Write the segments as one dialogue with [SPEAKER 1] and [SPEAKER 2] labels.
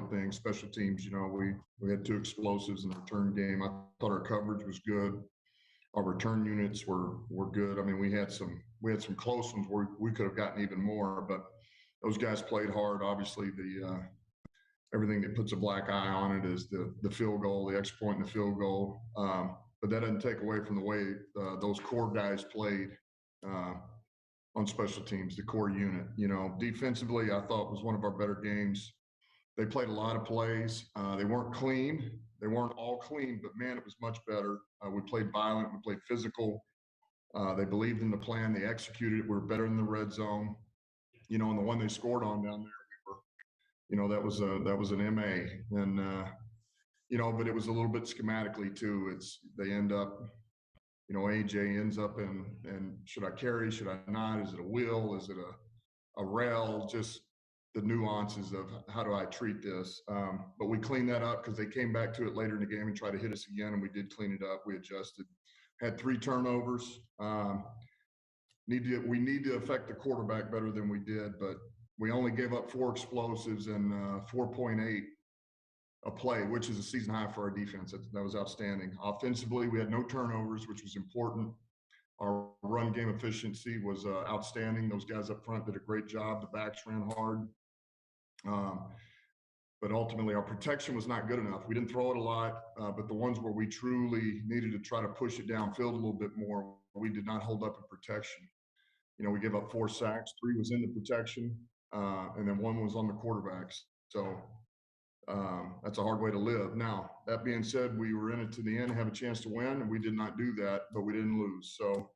[SPEAKER 1] different things. Special teams, we had two explosives in the return game. I thought our coverage was good. Our return units were good. I mean, we had some close ones where we could have gotten even more, but those guys played hard. Obviously, the everything that puts a black eye on it is the field goal, the extra point in the field goal. But that doesn't take away from the way those core guys played on special teams, the core unit. Defensively, I thought was one of our better games. They played a lot of plays. They weren't clean. They weren't all clean, but man, it was much better. We played violent. We played physical. They believed in the plan. They executed it. We were better in the red zone. And the one they scored on down there, that was an MA, and but it was a little bit schematically too. They end up, AJ ends up and should I carry? Should I not? Is it a wheel? Is it a rail? Just the nuances of how do I treat this? But we cleaned that up because they came back to it later in the game and tried to hit us again, and we did clean it up. We adjusted. Had 3 turnovers. We need to affect the quarterback better than we did, but we only gave up 4 explosives and 4.8 a play, which is a season high for our defense. That was outstanding. Offensively, we had no turnovers, which was important. Our run game efficiency was outstanding. Those guys up front did a great job. The backs ran hard. But ultimately, our protection was not good enough. We didn't throw it a lot, but the ones where we truly needed to try to push it downfield a little bit more, we did not hold up in protection. We gave up 4 sacks. 3 was in the protection, and then 1 was on the quarterbacks. So that's a hard way to live. Now, that being said, we were in it to the end, have a chance to win, and we did not do that, but we didn't lose. So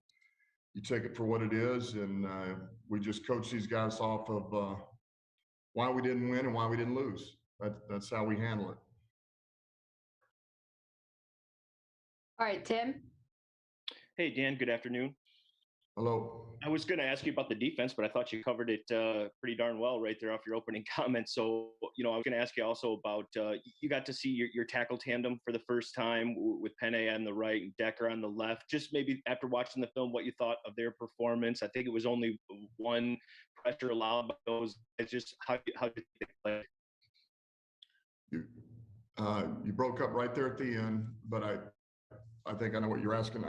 [SPEAKER 1] you take it for what it is, and we just coach these guys off of why we didn't win and why we didn't lose. That's how we handle it.
[SPEAKER 2] All right, Tim.
[SPEAKER 3] Hey, Dan, good afternoon.
[SPEAKER 1] Hello.
[SPEAKER 3] I was going to ask you about the defense, but I thought you covered it pretty darn well right there off your opening comments. So, I was going to ask you also about you got to see your tackle tandem for the first time with Penne on the right and Decker on the left. Just maybe after watching the film, what you thought of their performance. I think it was only 1 pressure allowed by those. It's just how did they play?
[SPEAKER 1] You broke up right there at the end, but I think I know what you're asking.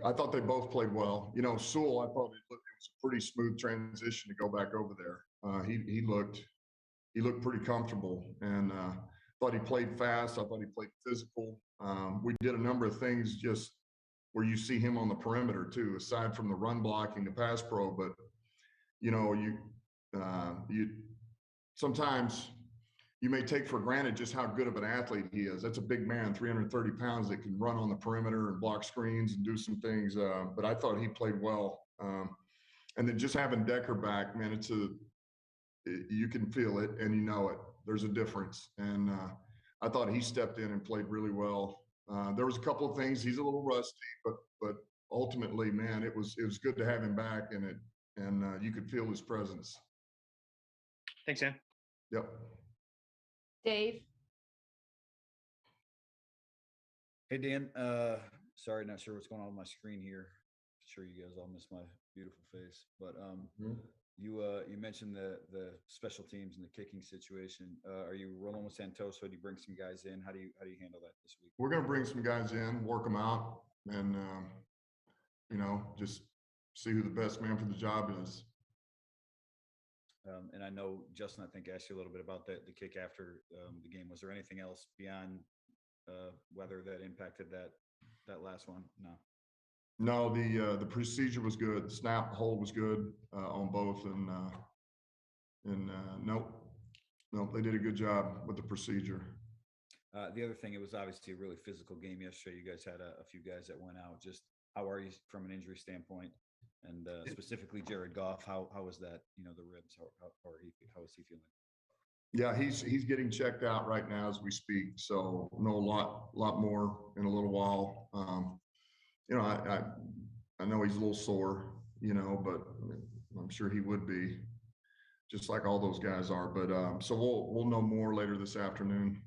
[SPEAKER 1] I thought they both played well. Sewell, I thought it was a pretty smooth transition to go back over there. He looked pretty comfortable, and thought he played fast. I thought he played physical. We did a number of things just where you see him on the perimeter too, aside from the run blocking, the pass pro. But you sometimes you may take for granted just how good of an athlete he is. That's a big man, 330 pounds, that can run on the perimeter and block screens and do some things. But I thought he played well. And then just having Decker back, man, you can feel it and you know it. There's a difference. And I thought he stepped in and played really well. There was a couple of things. He's a little rusty, but ultimately, man, it was good to have him back, and you could feel his presence.
[SPEAKER 3] Thanks, Dan.
[SPEAKER 1] Yep.
[SPEAKER 2] Dave.
[SPEAKER 4] Hey, Dan. Sorry, not sure what's going on with my screen here. Sure you guys all miss my beautiful face, but you mentioned the special teams and the kicking situation. Are you rolling with Santoso? Do you bring some guys in? How do you handle that this week?
[SPEAKER 1] We're going to bring some guys in, work them out, and just see who the best man for the job is.
[SPEAKER 4] And I know Justin, I think, asked you a little bit about the kick after the game. Was there anything else beyond weather that impacted that last one?
[SPEAKER 1] No, the procedure was good. The snap hold was good on both, and nope, they did a good job with the procedure.
[SPEAKER 4] The other thing, it was obviously a really physical game yesterday. You guys had a few guys that went out. Just how are you from an injury standpoint? And specifically Jared Goff, how was that? The ribs, how is he feeling?
[SPEAKER 1] Yeah, he's getting checked out right now as we speak. So know a lot more in a little while. I know he's a little sore, but I'm sure he would be, just like all those guys are. But so we'll know more later this afternoon.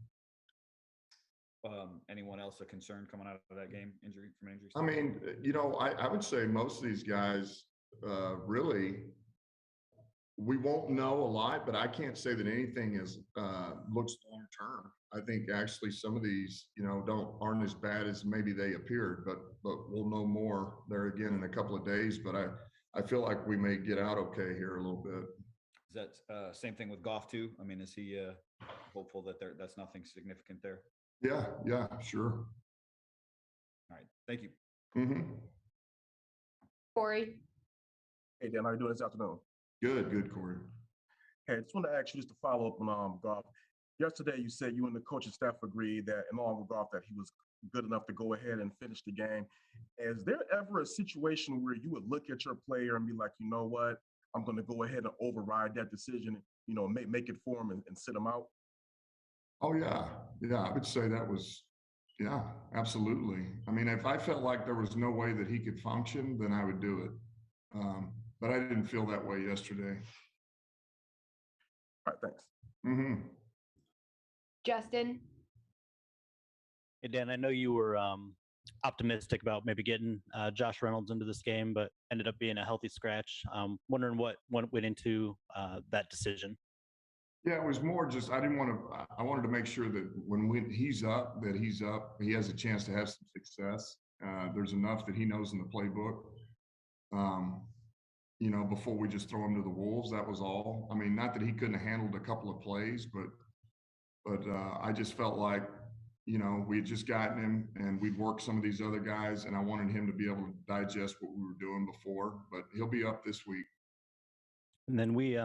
[SPEAKER 4] Anyone else a concern coming out of that game? Injury?
[SPEAKER 1] I mean, I would say most of these guys really we won't know a lot, but I can't say that anything is looks long term. I think actually some of these, aren't as bad as maybe they appeared, but we'll know more there again in a couple of days. But I feel like we may get out okay here a little bit.
[SPEAKER 4] Is that same thing with Goff too? I mean, is he hopeful that that's nothing significant there?
[SPEAKER 1] Yeah, sure.
[SPEAKER 4] All right, thank you.
[SPEAKER 1] Mm-hmm.
[SPEAKER 2] Corey.
[SPEAKER 5] Hey, Dan, how are you doing this afternoon?
[SPEAKER 1] Good, Corey.
[SPEAKER 5] Hey, I just want to ask you just to follow up on Goff. Yesterday, you said you and the coaching staff agreed that, along with Goff, that he was good enough to go ahead and finish the game. Is there ever a situation where you would look at your player and be like, you know what, I'm going to go ahead and override that decision, make it for him and sit him out?
[SPEAKER 1] Oh yeah, I would say that was, yeah, absolutely. I mean, if I felt like there was no way that he could function, then I would do it. But I didn't feel that way yesterday.
[SPEAKER 5] All right, thanks.
[SPEAKER 1] Mm-hmm.
[SPEAKER 2] Justin.
[SPEAKER 6] Hey, Dan, I know you were optimistic about maybe getting Josh Reynolds into this game, but ended up being a healthy scratch. Wondering what went into that decision.
[SPEAKER 1] Yeah, it was more just I wanted to make sure that when he's up, he has a chance to have some success. There's enough that he knows in the playbook. Before we just throw him to the wolves, that was all. I mean, not that he couldn't have handled a couple of plays, but I just felt like, we had just gotten him and we'd worked some of these other guys, and I wanted him to be able to digest what we were doing before. But he'll be up this week.
[SPEAKER 6] And then we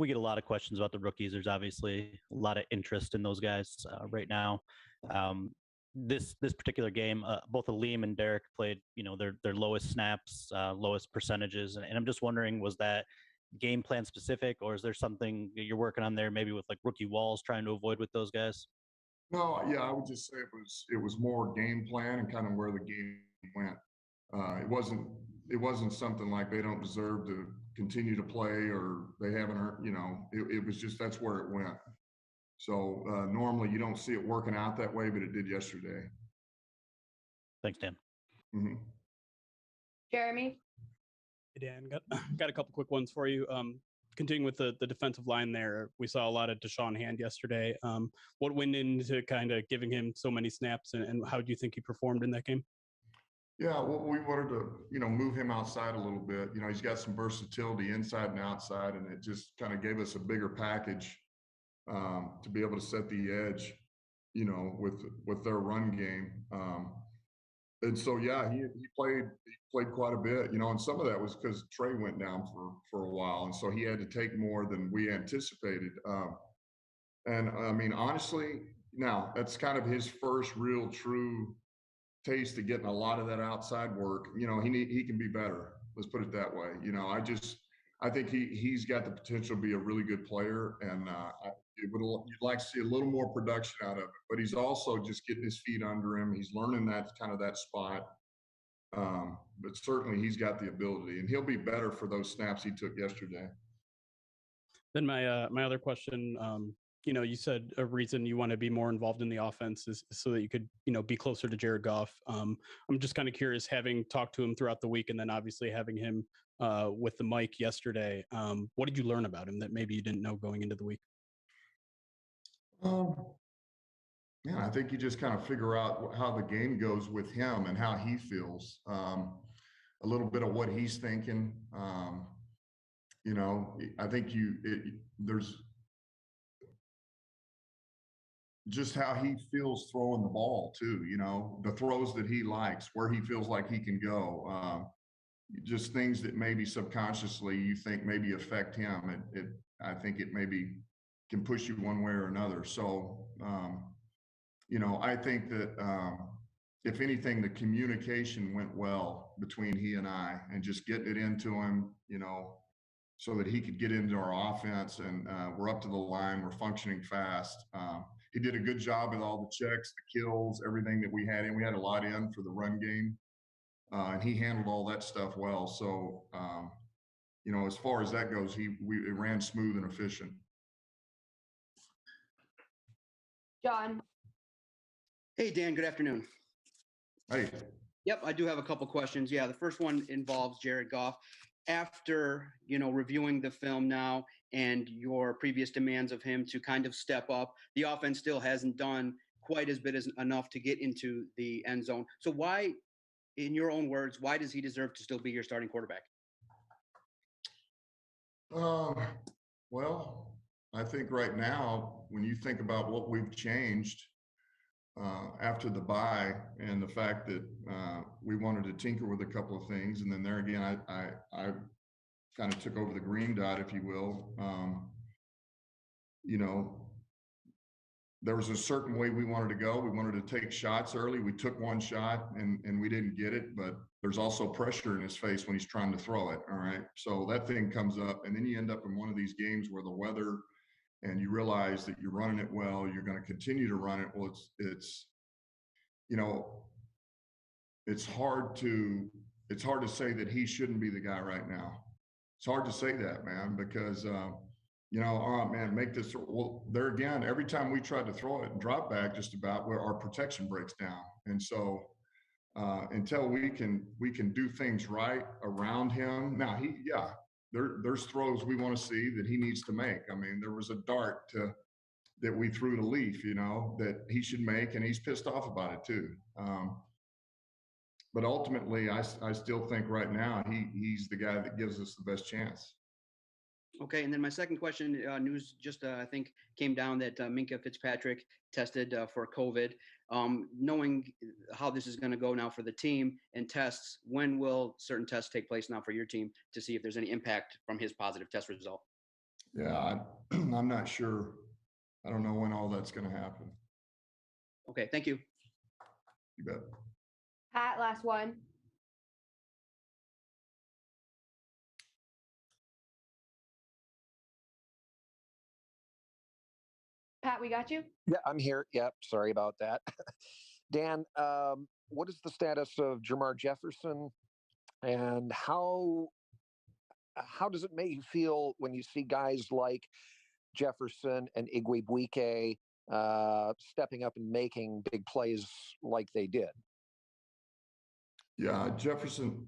[SPEAKER 6] get a lot of questions about the rookies. There's obviously a lot of interest in those guys right now. This particular game, both Aleem and Derek played, their lowest snaps, lowest percentages, and I'm just wondering, was that game plan specific, or is there something that you're working on there, maybe with like rookie walls, trying to avoid with those guys?
[SPEAKER 1] No, yeah, I would just say it was more game plan and kind of where the game went. It wasn't something like they don't deserve to continue to play or they haven't earned, it was just that's where it went. So normally you don't see it working out that way, but it did yesterday.
[SPEAKER 6] Thanks, Dan.
[SPEAKER 1] Mm-hmm.
[SPEAKER 2] Jeremy.
[SPEAKER 7] Hey, Dan, got a couple quick ones for you. Continuing with the defensive line there, we saw a lot of Deshaun Hand yesterday. What went into kind of giving him so many snaps, and how do you think he performed in that game?
[SPEAKER 1] Yeah, well, we wanted to, move him outside a little bit. He's got some versatility inside and outside, and it just kind of gave us a bigger package to be able to set the edge, with their run game. And so, yeah, he played quite a bit, and some of that was because Trey went down for a while, and so he had to take more than we anticipated. And I mean, honestly, now that's kind of his first real true taste of getting a lot of that outside work. He can be better. Let's put it that way. I think he's got the potential to be a really good player, and you'd like to see a little more production out of it. But he's also just getting his feet under him. He's learning that spot. But certainly he's got the ability, and he'll be better for those snaps he took yesterday.
[SPEAKER 7] Then my other question, you said a reason you want to be more involved in the offense is so that you could, be closer to Jared Goff. I'm just kind of curious, having talked to him throughout the week and then obviously having him with the mic yesterday. What did you learn about him that maybe you didn't know going into the week?
[SPEAKER 1] Yeah, I think you just kind of figure out how the game goes with him and how he feels. A little bit of what he's thinking. I think there's just how he feels throwing the ball too, the throws that he likes, where he feels like he can go. Just things that maybe subconsciously you think maybe affect him. I think it maybe can push you one way or another. So, I think that if anything, the communication went well between he and I, and just getting it into him, so that he could get into our offense, and we're up to the line, we're functioning fast. He did a good job with all the checks, the kills, everything that we had in. We had a lot in for the run game, and he handled all that stuff well. So, as far as that goes, it ran smooth and efficient.
[SPEAKER 2] John.
[SPEAKER 8] Hey, Dan, good afternoon.
[SPEAKER 1] Hey.
[SPEAKER 8] Yep, I do have a couple questions. Yeah, the first one involves Jared Goff. after, reviewing the film now and your previous demands of him to kind of step up, the offense still hasn't done quite as bit as enough to get into the end zone. So why, in your own words, why does he deserve to still be your starting quarterback?
[SPEAKER 1] Well, I think right now, when you think about what we've changed after the bye and the fact that we wanted to tinker with a couple of things, and then there again, I kind of took over the green dot, if you will. There was a certain way we wanted to go. We wanted to take shots early. We took one shot and we didn't get it, but there's also pressure in his face when he's trying to throw it. All right. So that thing comes up, and then you end up in one of these games where the weather, and you realize that you're running it well, you're going to continue to run it. Well, it's hard to say that he shouldn't be the guy right now. It's hard to say that, man, because all right, man, make this. Well, there again, every time we tried to throw it and drop back, just about where our protection breaks down. And so until we can do things right around him. Now there's throws we want to see that he needs to make. I mean, there was a dart that we threw to Leaf, that he should make, and he's pissed off about it too. But ultimately, I still think right now he's the guy that gives us the best chance.
[SPEAKER 8] Okay, and then my second question, news just I think came down that Minkah Fitzpatrick tested for COVID. Knowing how this is going to go now for the team and tests, when will certain tests take place now for your team to see if there's any impact from his positive test result?
[SPEAKER 1] Yeah, I'm not sure. I don't know when all that's going to happen.
[SPEAKER 8] Okay, thank you.
[SPEAKER 1] You bet.
[SPEAKER 2] Pat, last one. Pat, we got you?
[SPEAKER 9] Yeah, I'm here. Yep, sorry about that. Dan, what is the status of Jamar Jefferson, and how does it make you feel when you see guys like Jefferson and Igwebuike stepping up and making big plays like they did?
[SPEAKER 1] Yeah, Jefferson,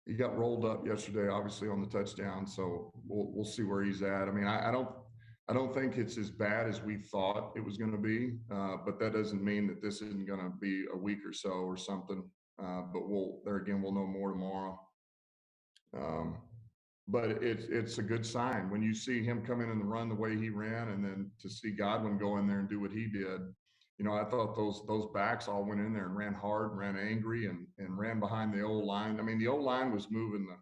[SPEAKER 1] he got rolled up yesterday, obviously on the touchdown. So we'll see where he's at. I mean, I don't think it's as bad as we thought it was going to be, but that doesn't mean that this isn't going to be a week or so or something. But we'll know more tomorrow. But it's a good sign when you see him come in and run the way he ran, and then to see Godwin go in there and do what he did. I thought those backs all went in there and ran hard and ran angry and ran behind the O-line. I mean, the O-line was moving the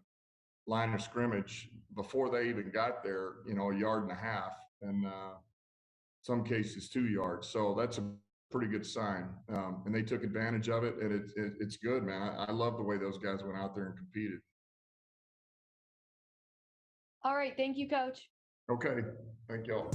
[SPEAKER 1] line of scrimmage before they even got there, a yard and a half, and some cases 2 yards. So that's a pretty good sign. And they took advantage of it, and it's good, man. I love the way those guys went out there and competed.
[SPEAKER 2] All right. Thank you, Coach.
[SPEAKER 1] Okay. Thank y'all.